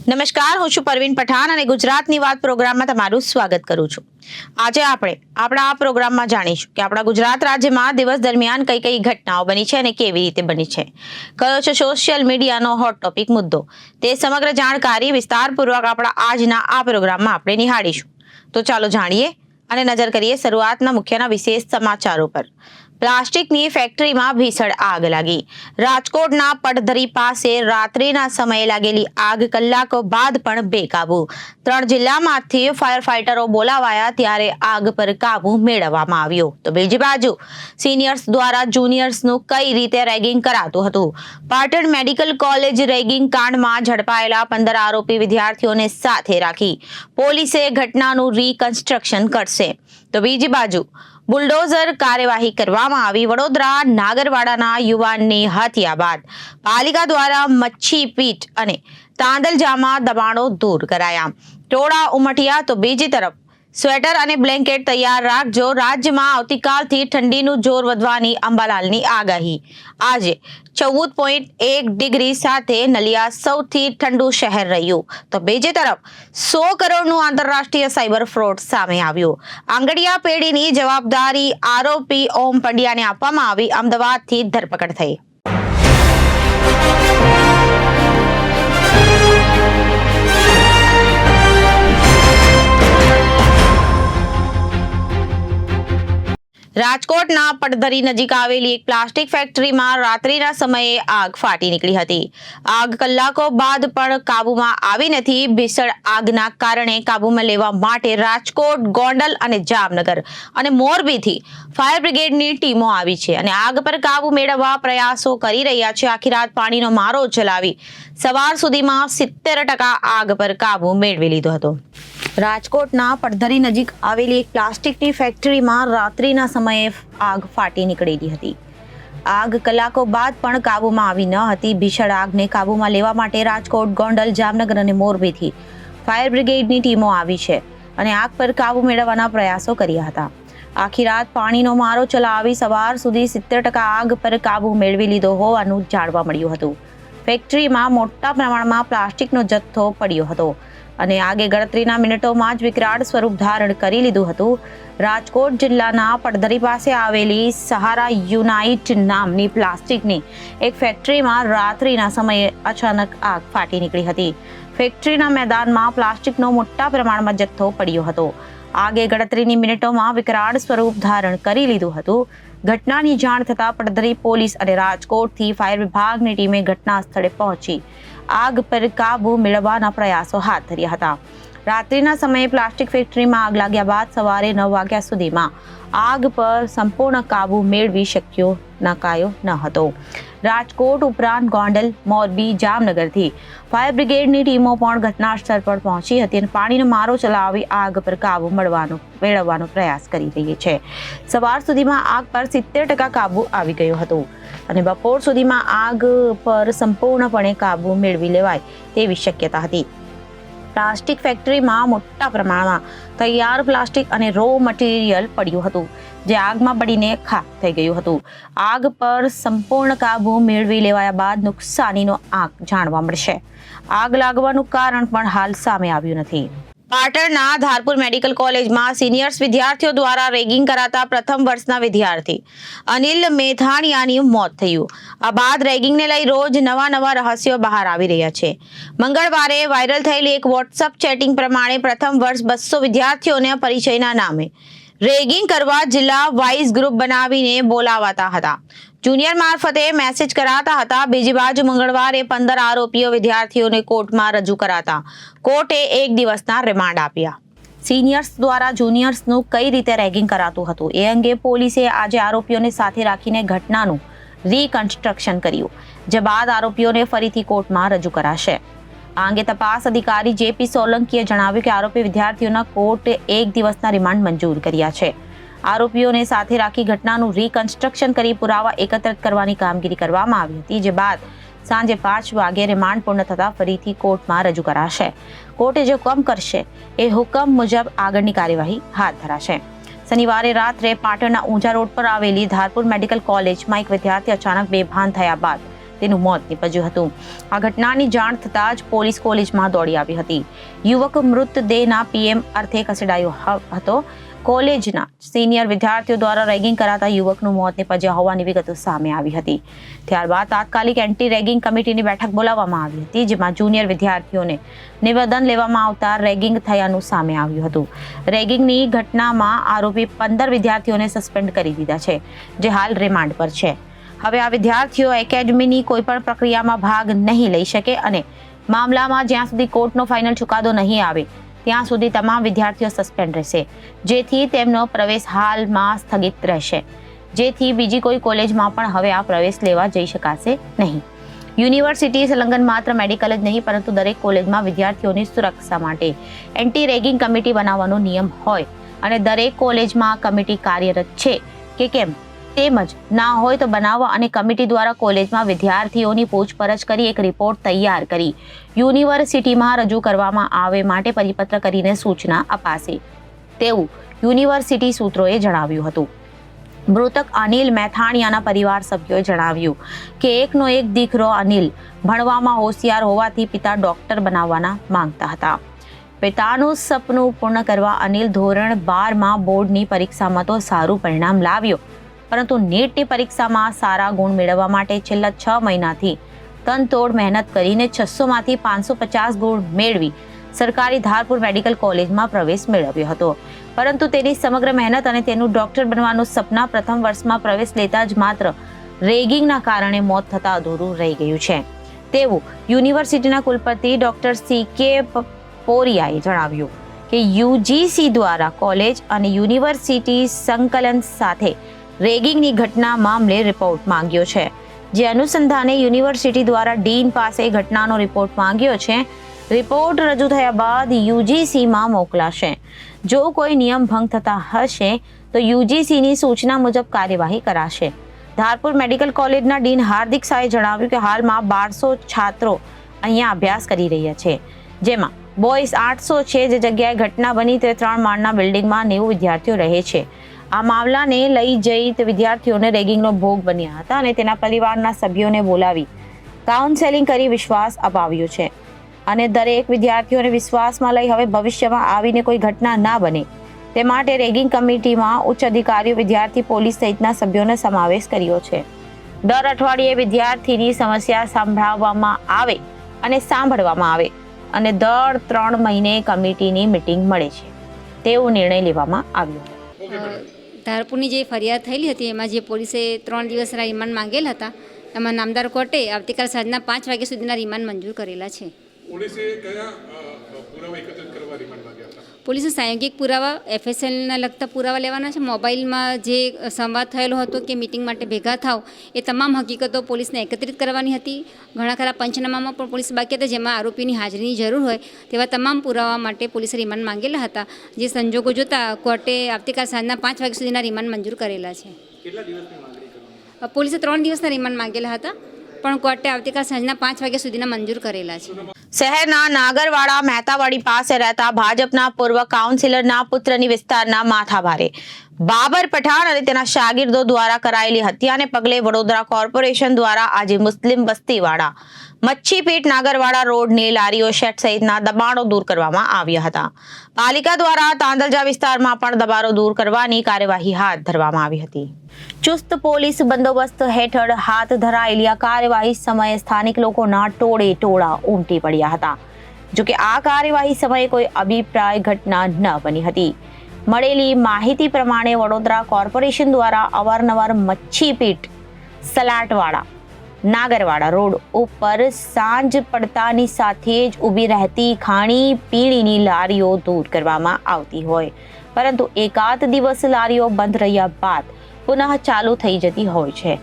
નમસ્કાર, હું છું પરવીન પઠાણ અને ગુજરાતની વાત પ્રોગ્રામમાં તમારું સ્વાગત કરું છું. આજે આપણે આપણા આ પ્રોગ્રામમાં જાણીશું કે આપણા ગુજરાત રાજ્યમાં દિવસ દરમિયાન કઈ કઈ ઘટનાઓ બની છે અને કેવી રીતે બની છે. કયો છે સોશિયલ મીડિયાનો હોટ ટોપિક મુદ્દો, તે સમગ્ર જાણકારી વિસ્તારપૂર્વક આપણા આજના આ પ્રોગ્રામમાં આપણે નિહાળીશું. તો ચાલો જાણીએ અને નજર કરીએ શરૂઆતના મુખ્યના વિશેષ સમાચારો પર. પ્લાસ્ટિકની ફેક્ટરીમાં ભીષણ આગ લાગી. રાજકોટના પડધરી પાસે રાત્રિના સમયે લાગેલી આગ કલાકો બાદ પણ બેકાબુ. 3 જિલ્લામાંથી ફાયર ફાઇટરો બોલાવાયા ત્યારે આગ પર કાબુ મેળવવામાં આવ્યો. તો બીજી બાજુ સિનિયર્સ દ્વારા જુનિયર્સનું કઈ રીતે રેગિંગ કરાતું હતું. પાટણ મેડિકલ કોલેજ રેગિંગ કાંડમાં ઝડપાયેલા 15 આરોપી વિદ્યાર્થીઓને સાથે રાખી પોલીસે ઘટનાનું રીકન્સ્ટ્રક્શન કરશે. તો બીજી બાજુ બુલડોઝર કાર્યવાહી કરવામાં આવી. વડોદરા નાગરવાડાના યુવાનની હત્યા બાદ પાલિકા દ્વારા મચ્છી પીટ અને તાંદલજામાં દબાણો દૂર કરાયા. ટોળા ઉમટ્યા. તો બીજી તરફ સ્વેટર અને બ્લેન્કેટ તૈયાર રાખજો. રાજ્યમાં આવતીકાલથી ઠંડીનું જોર વધવાની અંબાલાલની આગાહી. આજે 14.1 ડિગ્રી સાથે નલિયા સૌથી ઠંડુ શહેર રહ્યું. તો બીજી તરફ 100 કરોડનું આંતરરાષ્ટ્રીય સાયબર ફ્રોડ સામે આવ્યું. આંગડિયા પેઢીની જવાબદારી આરોપી ઓમ પંડ્યાને આપવામાં આવી. અમદાવાદથી ધરપકડ થઈ. રાજકોટના પડધરી નજીક આવેલી એક પ્લાસ્ટિક ફેક્ટરીમાં રાત્રિના સમયે આગ ફાટી નીકળી હતી. આગ કલાકો બાદ પણ કાબુમાં આવી નથી. ભીષણ આગના કારણે કાબુમાં લેવા માટે રાજકોટ, ગોંડલ અને જામનગર અને મોરબીથી ફાયર બ્રિગેડની ટીમો આવી છે અને આગ પર કાબુ મેળવવા પ્રયાસો કરી રહ્યા છે. આખી રાત પાણીનો મારો ચલાવી સવાર સુધીમાં 70% આગ પર કાબુ મેળવી લીધો હતો. રાજકોટના પડધરી નજીક આવેલી એક પ્લાસ્ટિકની ફેક્ટરીમાં રાત્રિના સમયે આગ ફાટી નીકળેલી હતી. આગ કલાકો બાદ પણ કાબુમાં આવી ન હતી. ભીષણ આગને કાબુમાં લેવા માટે રાજકોટ, ગોંડલ, જામનગર અને મોરબીથી ફાયર બ્રિગેડની ટીમો આવી છે અને આગ પર કાબુ મેળવવાના પ્રયાસો કર્યા હતા. આખી રાત પાણીનો મારો ચલાવી સવાર સુધી 70% આગ પર કાબુ મેળવી લીધો હોવાનું જાણવા મળ્યું હતું. ફેક્ટરીમાં મોટા પ્રમાણમાં પ્લાસ્ટિકનો જથ્થો પડ્યો હતો અને આગે ગણતરીના મિનિટોમાં જ વિકરાળ સ્વરૂપ ધારણ કરી લીધું હતું. રાજકોટ જિલ્લાના પડધરી પાસે આવેલી સહારા યુનાઇટ નામની પ્લાસ્ટિકની એક ફેક્ટરીમાં રાત્રિના સમયે અચાનક આગ ફાટી નીકળી હતી. ફેક્ટરીના મેદાનમાં પ્લાસ્ટિકનો મોટા પ્રમાણમાં જથ્થો પડ્યો હતો. આગે ગણતરીની મિનિટોમાં વિકરાળ સ્વરૂપ ધારણ કરી લીધું હતું. ઘટનાની જાણ થતાં પડધરી પોલીસ અને રાજકોટથી ફાયર વિભાગની ટીમે ઘટના સ્થળે પહોંચી આગ પર કાબુ મેળવવાના પ્રયાસો હાથ ધર્યા હતા. રાત્રિના સમયે પ્લાસ્ટિક ફેક્ટરીમાં આગ લાગ્યા બાદ સવારે 9 વાગ્યા સુધીમાં આગ પર સંપૂર્ણ કાબુ મેળવી શક્યો ન હતો. રાજકોટ ઉપરાંત ગોંડલ, મોરબી, જામનગરથી ફાયર બ્રિગેડની ટીમો પણ ઘટના સ્થળ પર પહોંચી હતી અને પાણીનો મારો ચલાવી આગ પર કાબુ મેળવવાનો પ્રયાસ કરી રહી છે. સવાર સુધીમાં આગ પર 70% કાબુ આવી ગયો હતો અને બપોર સુધીમાં આગ પર સંપૂર્ણપણે કાબુ મેળવી લેવાય તેવી શક્યતા હતી. પ્લાસ્ટિક ફેક્ટરીમાં મોટા પ્રમાણમાં તૈયાર પ્લાસ્ટિક અને રો મટીરિયલ પડ્યું હતું જે આગમાં બળીને ખાક થઈ ગયું હતું. આગ પર સંપૂર્ણ કાબુ મેળવી લેવાયા બાદ નુકસાનીનો આંક જાણવા મળશે. આગ લાગવાનું કારણ પણ હાલ સામે આવ્યું નથી. પાટણના ધારપુર મેડિકલ કોલેજમાં સિનિયર્સ વિદ્યાર્થીઓ દ્વારા રેગિંગ કરાતા પ્રથમ વર્ષના વિદ્યાર્થી અનિલ મેથાણિયાનું મોત થયું. આ બાદ રેગિંગને લઈ રોજ નવા રહસ્યો બહાર આવી રહ્યા છે. મંગળવારે વાયરલ થયેલી એક વોટ્સઅપ ચેટિંગ પ્રમાણે પ્રથમ વર્ષ 200 વિદ્યાર્થીઓને પરિચયના નામે રેગિંગ કરવા જિલ્લા વાઇઝ ગ્રુપ બનાવીને બોલાવાતા હતા. જુનિયર મારફતે મેસેજ કરાતા હતા. બીજી બાજુ મંગળવારે 15 આરોપીઓ વિદ્યાર્થીઓને કોર્ટમાં રજૂ કરાતા કોર્ટે 1 દિવસના રિમાન્ડ આપ્યા. સિનિયર્સ દ્વારા જુનિયર્સનું કઈ રીતે રેગિંગ કરાતું હતું એ અંગે પોલીસે આજે આરોપીઓને સાથે રાખીને ઘટનાનું રીકન્સ્ટ્રક્શન કર્યું, જે બાદ આરોપીઓને ફરીથી કોર્ટમાં રજૂ કરાશે. આ અંગે તપાસ અધિકારી JP સોલંકીએ જણાવ્યું કે આરોપી વિદ્યાર્થીઓના કોર્ટે 1 દિવસના રિમાન્ડ મંજૂર કર્યા છે. આરોપીઓને સાથે રાખી ઘટનાનું રીકન્સ્ટ્રક્શન કરી પુરાવા એકત્રિત કરવાની કામગીરી કરવામાં આવી હતી, જે બાદ સાંજે 5 વાગે રિમાન્ડ પૂર્ણ થતાં ફરીથી કોર્ટમાં રજૂ કરાશે. કોર્ટે જે હુકમ કરશે એ હુકમ મુજબ આગળની કાર્યવાહી હાથ ધરાશે. શનિવારે રાત્રે પાટણના ઊંઝા રોડ પર આવેલી ધારપુર મેડિકલ કોલેજમાં એક વિદ્યાર્થી અચાનક બેભાન થયા બાદ તેનું મોત નીપજ્યું હતું. આ ઘટનાની જાણ થતાં જ પોલીસ કોલેજમાં દોડી આવી હતી. યુવક મૃતદેહના પીએમ અર્થે ખસેડાયો હતો. કોલેજના સિનિયર વિદ્યાર્થીઓ દ્વારા રેગિંગ કરાતા યુવકનું મોત નીપજ્યા હોવાની વિગતો સામે આવી હતી. ત્યારબાદ તાત્કાલિક એન્ટી રેગિંગ કમિટીની બેઠક બોલાવવામાં આવી હતી, જેમાં જુનિયર વિદ્યાર્થીઓને નિવેદન લેવામાં આવતા રેગિંગ થયાનું સામે આવ્યું હતું. રેગિંગની ઘટનામાં આરોપી 15 વિદ્યાર્થીઓને સસ્પેન્ડ કરી દીધા છે, જે હાલ રિમાન્ડ પર છે. હવે આ વિદ્યાર્થીઓ એકેડમીની કોઈપણ પ્રક્રિયામાં ભાગ નહીં લઈ શકે અને મામલામાં જ્યાં સુધી કોર્ટનો ફાઇનલ ચુકાદો નહીં આવે ત્યાં સુધી તમામ વિદ્યાર્થીઓ સસ્પેન્ડ રહેશે, જેથી તેમનો પ્રવેશ હાલમાં સ્થગિત રહેશે, જેથી બીજી કોઈ કોલેજમાં પણ હવે આ પ્રવેશ લેવા જઈ શકાશે નહીં. યુનિવર્સિટી સંલગ્ન માત્ર મેડિકલ જ નહીં, પરંતુ દરેક કોલેજમાં વિદ્યાર્થીઓની સુરક્ષા માટે એન્ટી રેગિંગ કમિટી બનાવવાનો નિયમ હોય અને દરેક કોલેજમાં કમિટી કાર્યરત છે કે કેમ તેમજ ના હોય તો બનાવવા અને કમિટી દ્વારા કોલેજમાં વિદ્યાર્થીઓની પૂછપરછ કરી એક રિપોર્ટ તૈયાર કરી યુનિવર્સિટીમાં રજૂ કરવામાં આવે માટે પરિપત્ર કરીને સૂચના અપાશે તેવું યુનિવર્સિટી સૂત્રોએ જણાવ્યું હતું. મૃતક અનિલ મેથાણિયાના પરિવાર સભ્યોએ જણાવ્યું કે એકનો એક દીકરો અનિલ ભણવામાં હોશિયાર હોવાથી પિતા ડોક્ટર બનાવવાના માંગતા હતા. પિતાનું સપનું પૂર્ણ કરવા અનિલ ધોરણ 12માં બોર્ડની પરીક્ષામાં તો સારું પરિણામ લાવ્યો, પરંતુ નીટની પરીક્ષામાં સારા ગુણ મેળવવા માટે છેલ્લા 6 મહિનાથી તનતોડ મહેનત કરીને 600માંથી 550 ગુણ મેળવી સરકારી ધારપુર મેડિકલ કોલેજમાં પ્રવેશ મેળવ્યો હતો. પરંતુ તેની સમગ્ર મહેનત અને તેનું ડોક્ટર બનવાનું સપના પ્રથમ વર્ષમાં પ્રવેશ લેતા જ માત્ર રેગિંગના કારણે મોત થતા અધૂરું રહી ગયું છે તેવું યુનિવર્સિટીના કુલપતિ ડોક્ટર CK પોરિયાએ જણાવ્યું કે યુજીસી દ્વારા કોલેજ અને યુનિવર્સિટી સંકલન સાથે રેગિંગની ઘટના મામલે રિપોર્ટ માંગ્યો છે, જે અનુસંધાને યુનિવર્સિટી દ્વારા ડીન પાસે ઘટનાનો રિપોર્ટ માંગ્યો છે. રિપોર્ટ રજૂ થયા બાદ યુજીસીમાં મોકલાશે. જો કોઈ નિયમ ભંગ થતા હશે તો યુજીસીની સૂચના મુજબ કાર્યવાહી કરાશે. ધારપુર મેડિકલ કોલેજના ડીન હાર્દિક શાહે જણાવ્યું કે હાલમાં 1200 છાત્રો અહીંયા અભ્યાસ કરી રહ્યા છે, જેમાં બોયઝ 800 છે. જે જગ્યાએ ઘટના બની તે 3 માળના બિલ્ડિંગમાં 90 વિદ્યાર્થીઓ રહે છે. આ મામલાને લઈ જઈ તે વિદ્યાર્થીઓને રેગિંગનો ભોગ બન્યા હતા અને તેના પરિવારના સભ્યોને બોલાવી કાઉન્સેલિંગ કરી વિશ્વાસ અપાવ્યો છે અને દરેક વિદ્યાર્થીઓને વિશ્વાસમાં લઈ હવે ભવિષ્યમાં આવીને કોઈ ઘટના ના બને તે માટે રેગિંગ કમિટીમાં ઉચ્ચ અધિકારીઓ, વિદ્યાર્થી, પોલીસ સહિતના સભ્યોનો સમાવેશ કર્યો છે. દર અઠવાડિયે વિદ્યાર્થીની સમસ્યા સાંભળવામાં આવે અને દર 3 મહિને કમિટીની મીટિંગ મળે છે તેવો નિર્ણય લેવામાં આવ્યો. ધારપુરની જે ફરિયાદ થયેલી હતી એમાં જે પોલીસે 3 દિવસના રિમાન્ડ માંગેલ હતા, એમાં નામદાર કોર્ટે આવતીકાલ સાંજના 5 વાગ્યા સુધીના રિમાન્ડ મંજૂર કરેલા છે. પોલીસે કયા પુરાવા એકત્રિત કરવા રિમાન્ડ માંગ્યા હતા? પોલીસે પ્રાયોગિક પુરાવા, FSLના લગતા પુરાવા લેવાના છે. મોબાઈલમાં જે સંવાદ થયેલો હતો કે મિટિંગ માટે ભેગા થાવ એ તમામ હકીકતો પોલીસને એકત્રિત કરવાની હતી. ઘણા ખરા પંચનામામાં પણ પોલીસ બાકી હતા, જેમાં આરોપીની હાજરીની જરૂર હોય તેવા તમામ પુરાવા માટે પોલીસે રિમાન્ડ માંગેલા હતા. જે સંજોગો જોતા કોર્ટે આવતીકાલ સાંજના 5 વાગ્યા સુધીના રિમાન્ડ મંજૂર કરેલા છે. કેટલા દિવસની માંગણી કરવામાં? પોલીસે 3 દિવસના રિમાન્ડ માંગેલા હતા, પણ કોર્ટે આવતીકાલ સાંજના 5 વાગ્યા સુધીના મંજૂર કરેલા છે. શહેરના નાગરવાડા મહેતાવાડી પાસે રહેતા ભાજપના પૂર્વ કાઉન્સિલરના પુત્રની વિસ્તારના માથાભારે બાબર પઠાણ અને તેના શાગીર્દો દ્વારા કરાયેલી હત્યાને પગલે વડોદરા કોર્પોરેશન દ્વારા આજે મુસ્લિમ વસ્તીવાળા મચ્છીપીટ નાગરવાડા રોડની લારીઓ શેડ સહિતના દબાણો દૂર કરવામાં આવ્યા હતા. પાલિકા દ્વારા તાંદલજા વિસ્તારમાં પણ દબાણો દૂર કરવાની કાર્યવાહી હાથ ધરવામાં આવી હતી. ચુસ્ત પોલીસ બંદોબસ્ત હેઠળ હાથ ધરાયેલી આ કાર્યવાહી સમયે સ્થાનિક લોકોના ટોળે ટોળા ઉમટી પડ્યા હતા. જોકે આ કાર્યવાહી સમયે કોઈ અભિપ્રાય ઘટના ન બની હતી. મળેલી માહિતી પ્રમાણે વડોદરા કોર્પોરેશન દ્વારા અવારનવાર મચ્છીપીટ સલાટવાડા નાગરવાડા રોડ ઉપર સાંજ પડતાની સાથે જ ઊભી રહેતી ખાણી પીણીની લારીઓ દૂર કરવામાં આવતી હોય, પરંતુ એકાદ દિવસ લારીઓ બંધ રહ્યા બાદ પુનઃ ચાલુ થઈ જતી હોય છે.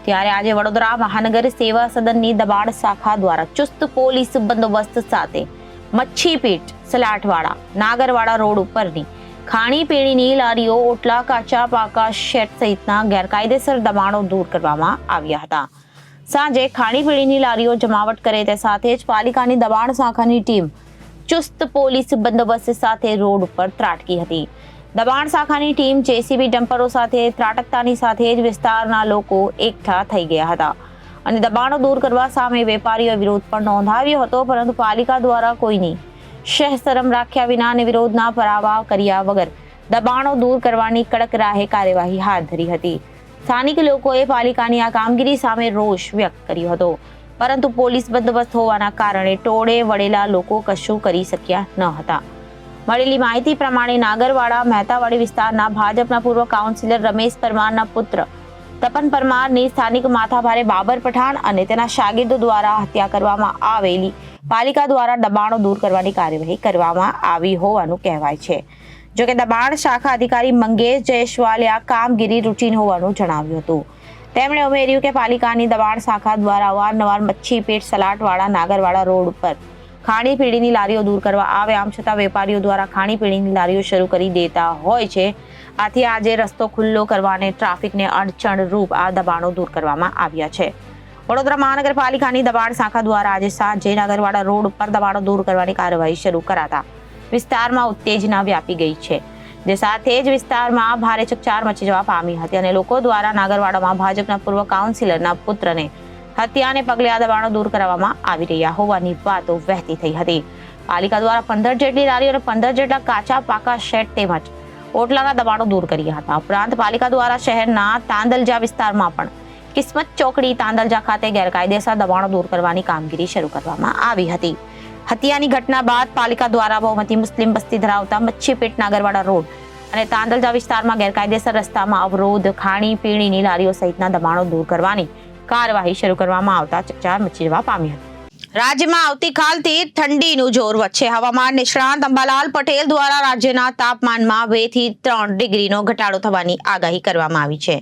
ત્યારે આજે વડોદરા મહાનગર સેવા સદનની દબાણ શાખા દ્વારા ચુસ્ત પોલીસ બંદોબસ્ત સાથે મચ્છીપીટ સલાટવાડા નાગરવાડા રોડ ઉપરની ખાણીપીણીની લારીઓ, ઓટલા, કાચા પાકા શેડ સહિતના ગેરકાયદેસર દબાણો દૂર કરવામાં આવ્યા હતા. સાંજે ખાણીપીણીની લારીઓ જમાવટ કરે તે સાથે જ પાલિકાની દબાણ શાખાની ટીમ ચુસ્ત પોલીસ બંદોબસ્ત સાથે રોડ ઉપર ત્રાટકી હતી. દબાણ શાખાની ટીમ JCB ડમ્પરો સાથે ત્રાટકતાની સાથે જ વિસ્તારના લોકો એકઠા થઈ ગયા હતા અને દબાણો દૂર કરવા સામે વેપારીઓએ વિરોધ પણ નોંધાવ્યો હતો, પરંતુ પાલિકા દ્વારા કોઈની શરમ રાખ્યા વિના અને વિરોધના પરાવા કર્યા વગર દબાણો દૂર કરવાની કડક રાહે કાર્યવાહી હાથ ધરી હતી. સ્થાનિક લોકોએ પાલિકાની આ કામગીરી સામે રોષ વ્યક્ત કર્યો હતો, પરંતુ પોલીસ બંદોબસ્ત હોવાના કારણે ટોળે વળેલા લોકો કશું કરી શક્યા ન હતા. મળેલી માહિતી પ્રમાણે નાગરવાડા મહેતાવાડી વિસ્તારના ભાજપના પૂર્વ કાઉન્સિલર રમેશ પરમારના પુત્ર તપન પરમારની સ્થાનિક માથાભારે બાબર પઠાણ અને તેના શાગીર્દો દ્વારા હત્યા કરવામાં આવેલી પાલિકા દ્વારા દબાણો દૂર કરવાની કાર્યવાહી કરવામાં આવી હોવાનું કહેવાય છે. જોકે દબાણ શાખા અધિકારી મંગેશ જયસ્વાલે આ કામગીરી રૂટીન હોવાનું જણાવ્યું હતું. તેમણે ઉમેર્યું કે પાલિકાની દબાણ શાખા દ્વારા અવારનવાર મચ્છી પેટ સલાટવાળા નાગરવાડા રોડ ઉપર ખાણીપીણીની લારીઓ દૂર કરવા આવે, આમ છતાં વેપારીઓ દ્વારા ખાણીપીણીની લારીઓ શરૂ કરી દેતા હોય છે. આથી આજે રસ્તો ખુલ્લો કરવાને ટ્રાફિકને અડચણ રૂપ આ દબાણો દૂર કરવામાં આવ્યા છે. વડોદરા મહાનગરપાલિકાની દબાણ શાખા દ્વારા આજે સાંજે નાગરવાડા રોડ ઉપર દબાણો દૂર કરવાની કાર્યવાહી શરૂ કરાતા વિસ્તારમાં ઉત્તેજના વ્યાપી ગઈ છે, જે સાથે જ વિસ્તારમાં ભારે ચકચાર મચી જવા પામી હતી અને લોકો દ્વારા નાગરવાડામાં ભાજપના પૂર્વ કાઉન્સિલરના પુત્રને હત્યાને પગલે આ દબાણો દૂર કરવામાં આવી રહ્યા હોવાની વાતો વહેતી થઈ હતી. પાલિકા દ્વારા 15 જેટલી લારીઓ અને 15 જેટલા કાચા પાકા શેડ તેમજ ઓટલાના દબાણો દૂર કર્યા હતા. ઉપરાંત પાલિકા દ્વારા શહેરના તાંદલજા વિસ્તારમાં પણ કિસ્મત ચોકડી તાંદલજા ખાતે ગેરકાયદેસર દબાણો દૂર કરવાની કામગીરી શરૂ કરવામાં આવી હતી. હત્યાની ઘટના બાદ પાલિકા દ્વારા બહુમતી મુસ્લિમ વસ્તી ધરાવતા મચ્છીપેટ નાગરવાડા રોડ અને તાંદલજા વિસ્તારમાં ગેરકાયદેસર રસ્તામાં અવરોધ, ખાણીપીણીની લારીઓ સહિતના દબાણો દૂર કરવાની કાર્યવાહી શરૂ કરવામાં આવતા ચકચાર મચી જવા પામી હતી. રાજ્યમાં આવતીકાલથી ઠંડીનું જોર વધશે. હવામાન નિષ્ણાંત અંબાલાલ પટેલ દ્વારા રાજ્યના તાપમાનમાં 2 થી 3 ડિગ્રીનો ઘટાડો થવાની આગાહી કરવામાં આવી છે.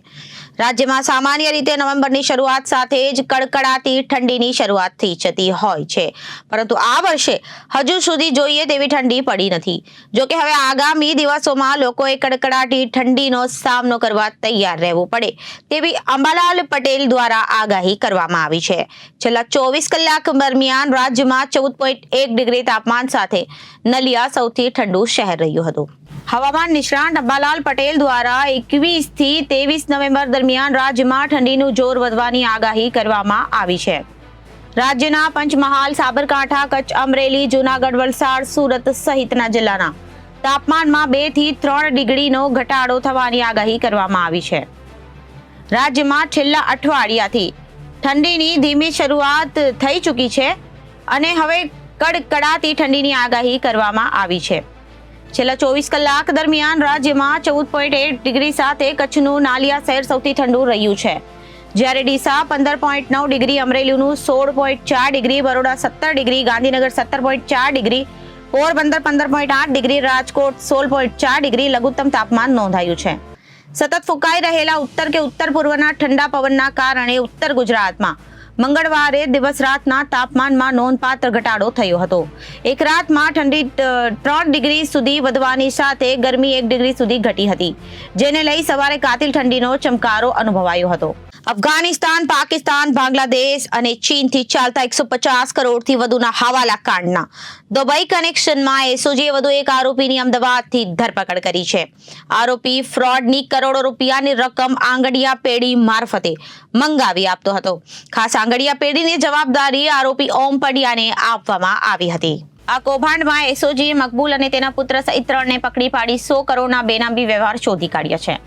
રાજ્યમાં સામાન્ય રીતે નવેમ્બરની શરૂઆત સાથે જ કડકડાતી ઠંડીની શરૂઆત થઈ જતી હોય છે, પરંતુ આ વર્ષે હજુ સુધી જોઈએ તેવી ઠંડી પડી નથી. જોકે હવે આગામી દિવસોમાં લોકોએ કડકડાતી ઠંડીનો સામનો કરવા તૈયાર રહેવું પડે તેવી અંબાલાલ પટેલ દ્વારા આગાહી કરવામાં આવી છે. છેલ્લા 24 કલાક દરમિયાન રાજ્યમાં 14.1 ડિગ્રી તાપમાન સાથે નલિયા સૌથી ઠંડુ શહેર રહ્યું હતું. હવામાન નિષ્ણાંત અંબાલાલ પટેલ દ્વારા 21 થી 23 નવેમ્બર દરમિયાન રાજ્યમાં ઠંડીનું જોર વધવાની આગાહી કરવામાં આવી છે. રાજ્યના પંચમહાલ, સાબરકાંઠા, કચ્છ, અમરેલી, જૂનાગઢ, વલસાડ, સુરત સહિતના જિલ્લાના તાપમાનમાં 2 થી 3 ડિગ્રીનો ઘટાડો થવાની આગાહી કરવામાં આવી છે. રાજ્યમાં છેલ્લા અઠવાડિયાથી ઠંડીની ધીમી શરૂઆત થઈ ચૂકી છે અને હવે કડકડાતી ઠંડીની આગાહી કરવામાં આવી છે. છેલ્લા 24 કલાક દરમિયાન રાજ્યમાં 14.8 ડિગ્રી સાથે કચ્છનું નાલિયા શહેર સૌથી ઠંડુ રહ્યું છે, જ્યારે ડીસા 15.9 ડિગ્રી, અમરેલીનું 16.4 degree, Baroda 17 degree, Gandhinagar 17.4 degree, Porbandar 15.8 degree, Rajkot 16.4 degree લઘુત્તમ તાપમાન નોંધાયું છે. સતત ફૂંકાઈ રહેલા ઉત્તર કે ઉત્તર પૂર્વના ઠંડા પવનના કારણે ઉત્તર ગુજરાતમાં મંગળવારે દિવસ રાતના તાપમાનમાં નોંધપાત્ર ઘટાડો થયો હતો. એક રાતમાં ઠંડી 3 ડિગ્રી સુધી વધવાની સાથે ગરમી 1 ડિગ્રી સુધી ઘટી હતી, જેને લઈ સવારે કાતિલ ઠંડીનો ચમકારો અનુભવાયો હતો. અફઘાનિસ્તાન, પાકિસ્તાન, બાંગ્લાદેશ અને ચીનથી ચાલતા 150 કરોડથી વધુના હવાલા કાંડના દુબઈ કનેક્શનમાં એસઓજીએ વધુ એક આરોપીની અમદાવાદથી ધરપકડ કરી છે. આરોપી ફ્રોડની કરોડો રૂપિયાની રકમ આંગડિયા પેઢી મારફતે મંગાવી આપતો હતો. ખાસ આંગડિયા પેઢીની જવાબદારી આરોપી ઓમ પડિયાને આપવામાં આવી હતી. આ કૌભાંડમાં એસઓજીએ મકબૂલ અને તેના પુત્ર સહિત 3ને પકડી પાડી 100 કરોડના બેનામી વ્યવહાર શોધી કાઢ્યા છે.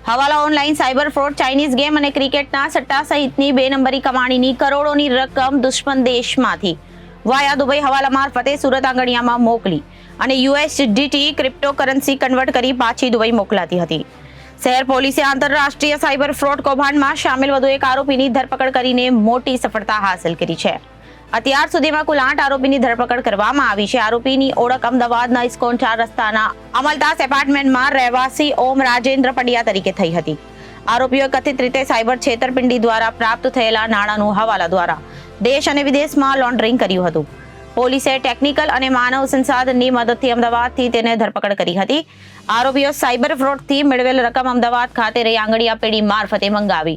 Hawala, online cyber fraud, Chinese game અને ક્રિકેટના સટ્ટા સહિતની 2 નંબરી કમાણીની કરોડોની રકમ દુશ્મન દેશમાંથી વાયા દુબઈ હવાલા મારફતે સુરત આંગણિયામાં મોકલી અને યુએસડીટી ક્રિપ્ટોકરન્સી કન્વર્ટ કરી પાછી દુબઈ મોકલાતી હતી. શહેર પોલીસે આંતરરાષ્ટ્રીય સાયબર ફ્રોડ કૌભાંડમાં સામેલ વધુ એક આરોપીની ધરપકડ કરીને મોટી સફળતા હાંસલ કરી છે. અત્યાર સુધીમાં કુલ 8 આરોપીની ધરપકડ કરવામાં આવી છે. આરોપીની ઓળખ અમદાવાદના ઇસ્કોન 4 રસ્તાના અમલદાસ એપાર્ટમેન્ટમાં રહેવાસી ઓમ રાજેન્દ્ર પંડ્યા તરીકે થઈ હતી. આરોપીઓએ કથિત રીતે સાયબર છેતરપિંડી દ્વારા પ્રાપ્ત થયેલા નાણાંનું હવાલા દ્વારા દેશ અને વિદેશમાં લોન્ડરિંગ કર્યું હતું. પોલીસે ટેકનિકલ અને માનવ સંસાધનની મદદથી અમદાવાદથી તેને ધરપકડ કરી હતી. આરોપીઓ સાયબર ફ્રોડથી મેળવેલ રકમ અમદાવાદ ખાતે રહી આંગડિયા પેઢી મારફતે મંગાવી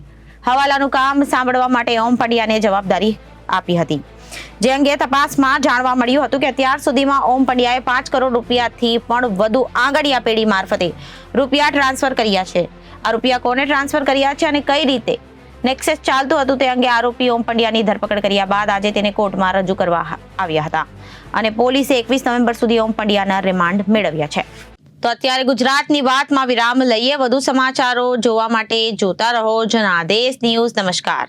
હવાલાનું કામ સાંભળવા માટે ઓમ પંડ્યાને જવાબદારી આપી હતી. જે અંગે તપાસમાં જાણવા મળ્યું હતું કે અત્યાર સુધીમાં ઓમ પંડ્યાએ 5 કરોડ રૂપિયાથી પણ વધુ આંગડિયા પેઢી મારફતે રૂપિયા ટ્રાન્સફર કર્યા છે. આ રૂપિયા કોને ટ્રાન્સફર કર્યા છે અને કઈ રીતે નેક્સસ ચાલતું હતું તે અંગે આરોપી ઓમ પંડ્યાની ધરપકડ કર્યા બાદ આજે તેને કોર્ટમાં રજૂ કરવા આવ્યા હતા અને પોલીસે 21 નવેમ્બર સુધી ઓમ પંડ્યાના રિમાન્ડ મેળવ્યા છે. તો અત્યારે ગુજરાતની વાતમાં વિરામ લઈએ. વધુ સમાચારો જોવા માટે જોતા રહો જનાદેશ ન્યૂઝ. નમસ્કાર.